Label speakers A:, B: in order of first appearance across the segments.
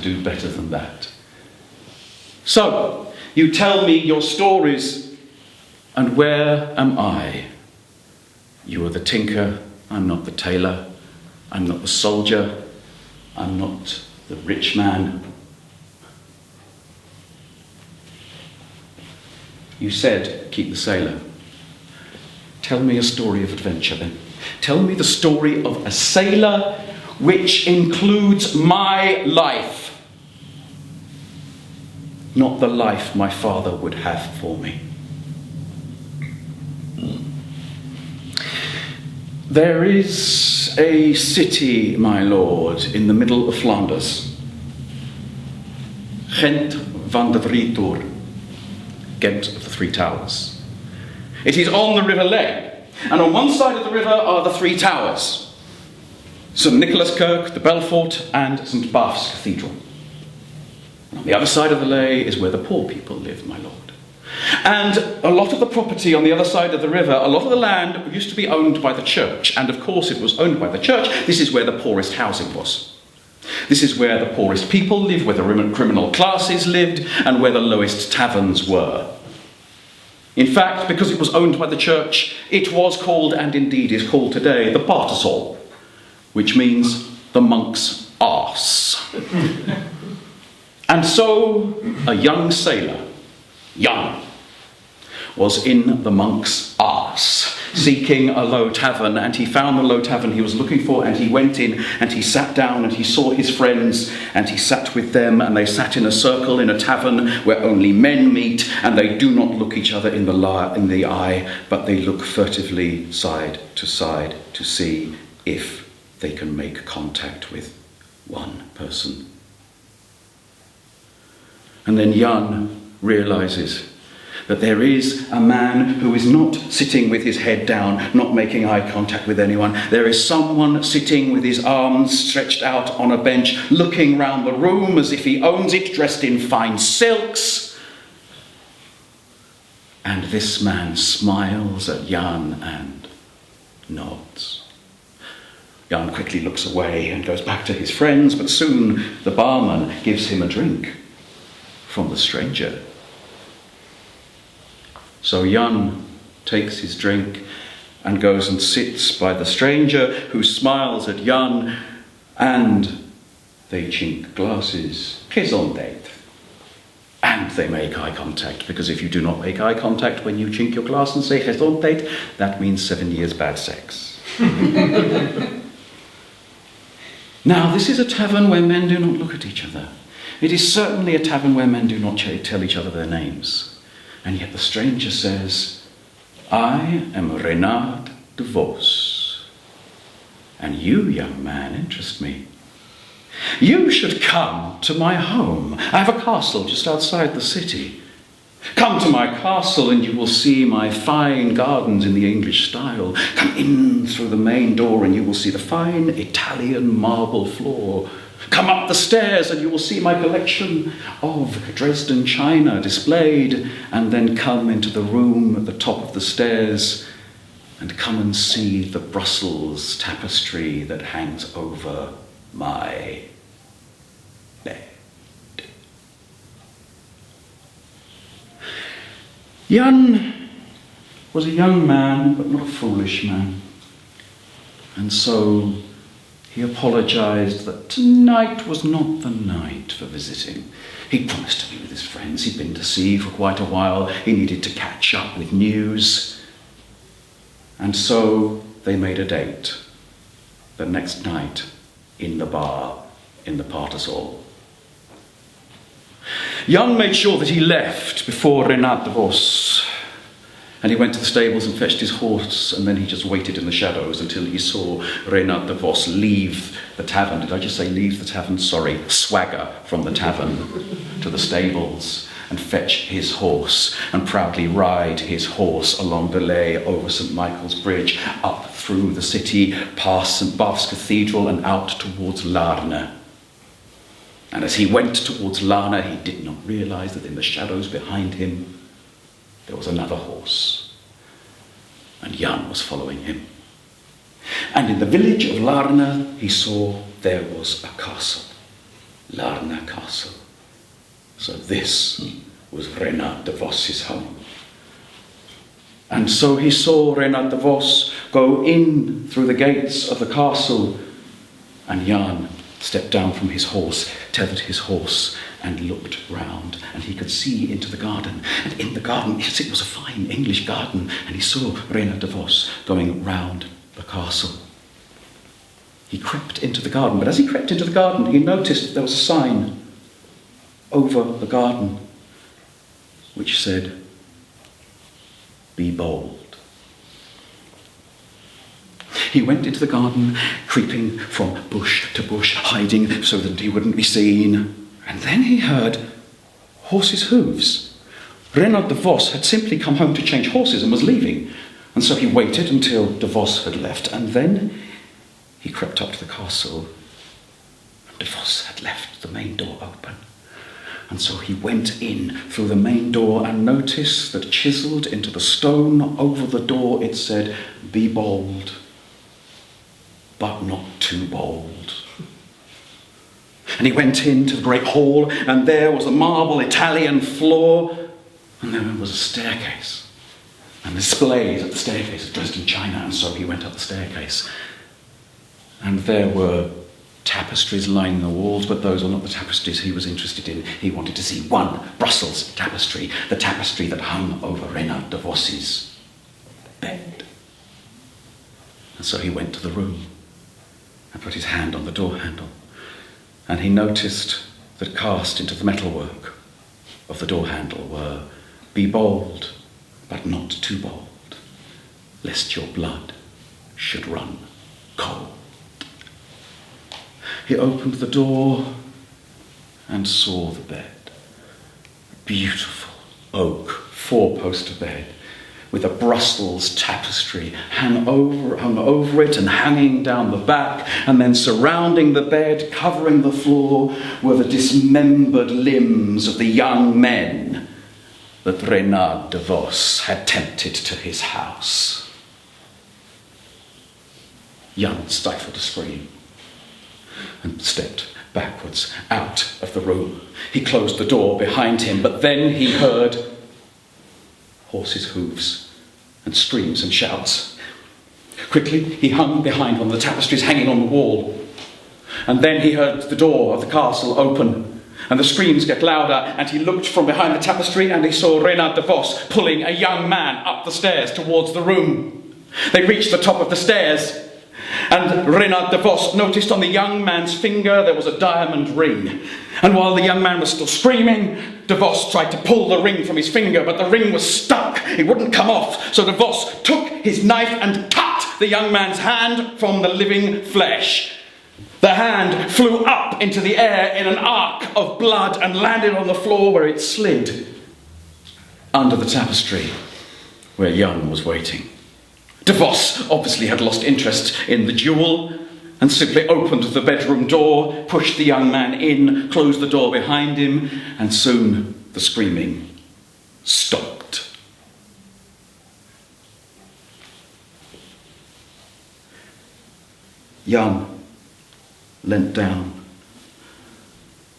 A: do better than that. So, you tell me your stories, and where am I? You are the tinker, I'm not the tailor. I'm not the soldier, I'm not the rich man. You said, keep the sailor. Tell me a story of adventure then. Tell me the story of a sailor which includes my life, not the life my father would have for me. There is a city, my lord, in the middle of Flanders. Gent van de Drie Toren. Ghent of the Three Towers. It is on the River Lea, and on one side of the river are the three towers. St. Nicholaskerk, the Belfort, and St. Baf's Cathedral. And on the other side of the Lea is where the poor people live, my lord. And a lot of the property on the other side of the river, a lot of the land used to be owned by the church. And of course it was owned by the church. This is where the poorest housing was. This is where the poorest people lived, where the criminal classes lived, and where the lowest taverns were. In fact, because it was owned by the church, it was called, and indeed is called today, the Patersol, which means the monk's arse. And so a young sailor, young, was in the monk's arse, seeking a low tavern, and he found the low tavern he was looking for, and he went in, and he sat down, and he saw his friends, and he sat with them, and they sat in a circle in a tavern where only men meet, and they do not look each other in the eye, but they look furtively side to see if they can make contact with one person. And then Jan realizes that there is a man who is not sitting with his head down, not making eye contact with anyone. There is someone sitting with his arms stretched out on a bench, looking round the room as if he owns it, dressed in fine silks. And this man smiles at Jan and nods. Jan quickly looks away and goes back to his friends, but soon the barman gives him a drink from the stranger. So Jan takes his drink and goes and sits by the stranger, who smiles at Jan, and they chink glasses. Gezondheid. And they make eye contact, because if you do not make eye contact when you chink your glass and say gezondheid, that means 7 years bad sex. Now, this is a tavern where men do not look at each other. It is certainly a tavern where men do not tell each other their names. And yet the stranger says, I am Renard de Vos, and you, young man, interest me. You should come to my home. I have a castle just outside the city. Come to my castle and you will see my fine gardens in the English style. Come in through the main door and you will see the fine Italian marble floor. Come up the stairs and you will see my collection of Dresden china displayed, and then come into the room at the top of the stairs and come and see the Brussels tapestry that hangs over my bed. Jan was a young man, but not a foolish man. And so he apologised that tonight was not the night for visiting. He'd promised to be with his friends. He'd been to sea for quite a while. He needed to catch up with news. And so they made a date the next night in the bar in the Patersol. Jan made sure that he left before Renard de Vos. And he went to the stables and fetched his horse, and then he just waited in the shadows until he saw Renard de Vos leave the tavern. Did I just say leave the tavern? Sorry, swagger from the tavern to the stables and fetch his horse and proudly ride his horse along the Lea over St. Michael's Bridge, up through the city, past St. Baf's Cathedral and out towards Larne. And as he went towards Larne, he did not realise that in the shadows behind him there was another horse, and Jan was following him. And in the village of Larne, he saw there was a castle. Larna Castle. So this was Reynard de Vos's home. And so he saw Reynard de Vos go in through the gates of the castle, and Jan stepped down from his horse, tethered his horse, and looked round, and he could see into the garden. And in the garden, yes, it was a fine English garden, and he saw Reynard de Vos going round the castle. He crept into the garden, but as he crept into the garden, he noticed there was a sign over the garden which said, "Be bold." He went into the garden, creeping from bush to bush, hiding so that he wouldn't be seen. And then he heard horses' hooves. Reynard de Vos had simply come home to change horses and was leaving. And so he waited until de Vos had left, and then he crept up to the castle. De Vos had left the main door open. And so he went in through the main door and noticed that chiselled into the stone over the door it said, "Be bold, but not too bold." And he went into the great hall, and there was a marble Italian floor, and there was a staircase. And displays at the staircase dressed in china, and so he went up the staircase. And there were tapestries lining the walls, but those were not the tapestries he was interested in. He wanted to see one Brussels tapestry, the tapestry that hung over Reynard de Vos's bed. And so he went to the room and put his hand on the door handle, and he noticed that cast into the metalwork of the door handle were, "Be bold, but not too bold, lest your blood should run cold." He opened the door and saw the bed. A beautiful oak four-poster bed with a Brussels tapestry hung over it and hanging down the back, and then surrounding the bed, covering the floor, were the dismembered limbs of the young men that Reynard de Vos had tempted to his house. Jan stifled a scream and stepped backwards out of the room. He closed the door behind him, but then he heard horses' hooves and screams and shouts. Quickly, he hung behind one of the tapestries hanging on the wall, and then he heard the door of the castle open, and the screams get louder, and he looked from behind the tapestry, and he saw Reynard de Vos pulling a young man up the stairs towards the room. They reached the top of the stairs, and Reynard de Vos noticed on the young man's finger there was a diamond ring. And while the young man was still screaming, de Vos tried to pull the ring from his finger, but the ring was stuck. It wouldn't come off. So de Vos took his knife and cut the young man's hand from the living flesh. The hand flew up into the air in an arc of blood and landed on the floor, where it slid under the tapestry where Jan was waiting. De Vos obviously had lost interest in the duel and simply opened the bedroom door, pushed the young man in, closed the door behind him, and soon the screaming stopped. Jan leant down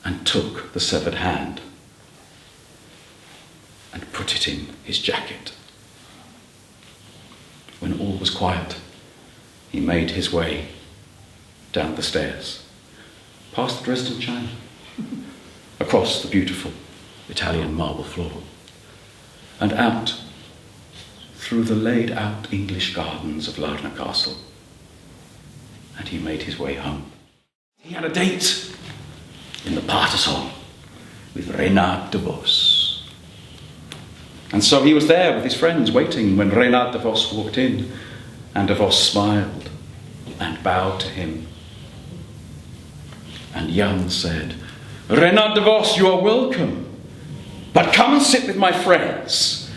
A: and took the severed hand and put it in his jacket. When all was quiet, he made his way down the stairs, past the Dresden china, across the beautiful Italian marble floor, and out through the laid-out English gardens of Larna Castle, and he made his way home. He had a date in the Parterson with Reynard de Vos. And so he was there with his friends waiting when Reynard de Vos walked in, and de Vos smiled and bowed to him. And Jan said, "Reynard de Vos, you are welcome, but come and sit with my friends.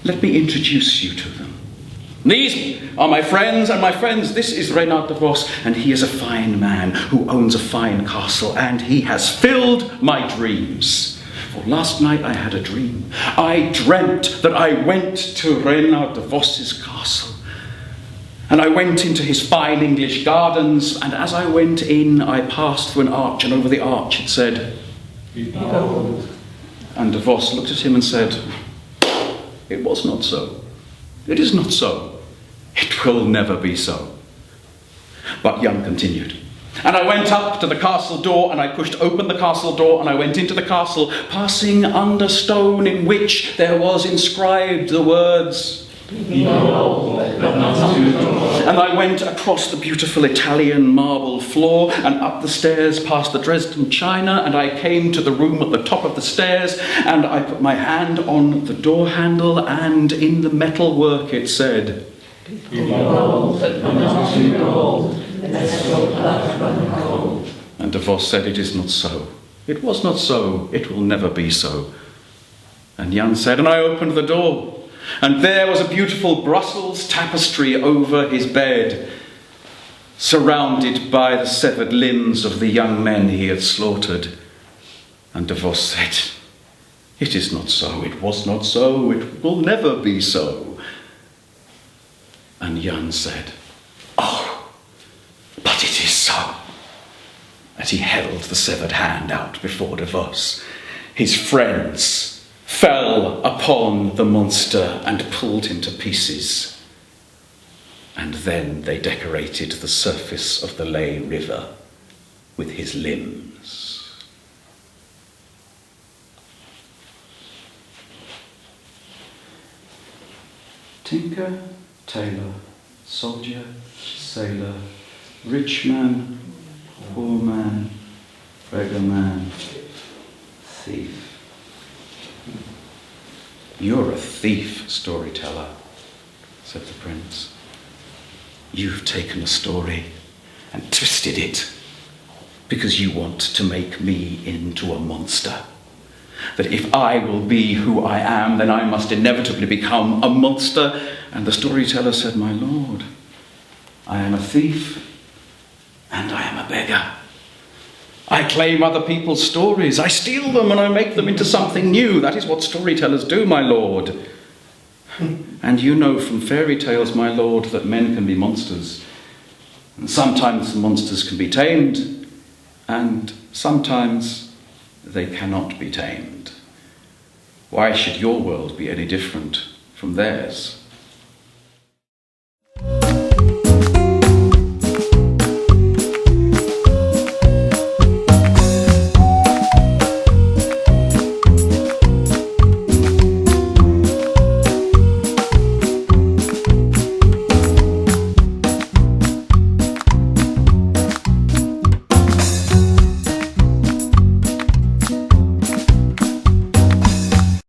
A: Let me introduce you to them. These are my friends, and my friends, this is Reynard de Vos, and he is a fine man who owns a fine castle, and he has filled my dreams. For last night I had a dream. I dreamt that I went to Reynard de Vos's castle, And I went into his fine English gardens, and as I went in, I passed through an arch, and over the arch it said, Behold. And De Vos looked at him and said, It was not so. It is not so. It will never be so. But Jan continued. And I went up to the castle door, and I pushed open the castle door, and I went into the castle, passing under stone in which there was inscribed the words, Behold. And I went across the beautiful Italian marble floor and up the stairs past the Dresden china, and I came to the room at the top of the stairs, and I put my hand on the door handle, and in the metal work it said, Behold, and De Vos said, It is not so. It was not so. It will never be so. And Jan said, and I opened the door, and there was a beautiful Brussels tapestry over his bed, surrounded by the severed limbs of the young men he had slaughtered. And De Vos said, It is not so. It was not so. It will never be so. And Jan said, Oh, but it is so. As he held the severed hand out before De Vos, his friends fell upon the monster and pulled him to pieces. And then they decorated the surface of the Ley River with his limbs. Tinker, tailor, soldier, sailor, rich man, poor man, beggar man, thief. You're a thief, storyteller, said the prince. You've taken a story and twisted it because you want to make me into a monster. That if I will be who I am, then I must inevitably become a monster. And the storyteller said, My lord, I am a thief and I am a beggar. I claim other people's stories. I steal them and I make them into something new. That is what storytellers do, my lord. And you know from fairy tales, my lord, that men can be monsters. And sometimes monsters can be tamed, and sometimes they cannot be tamed. Why should your world be any different from theirs?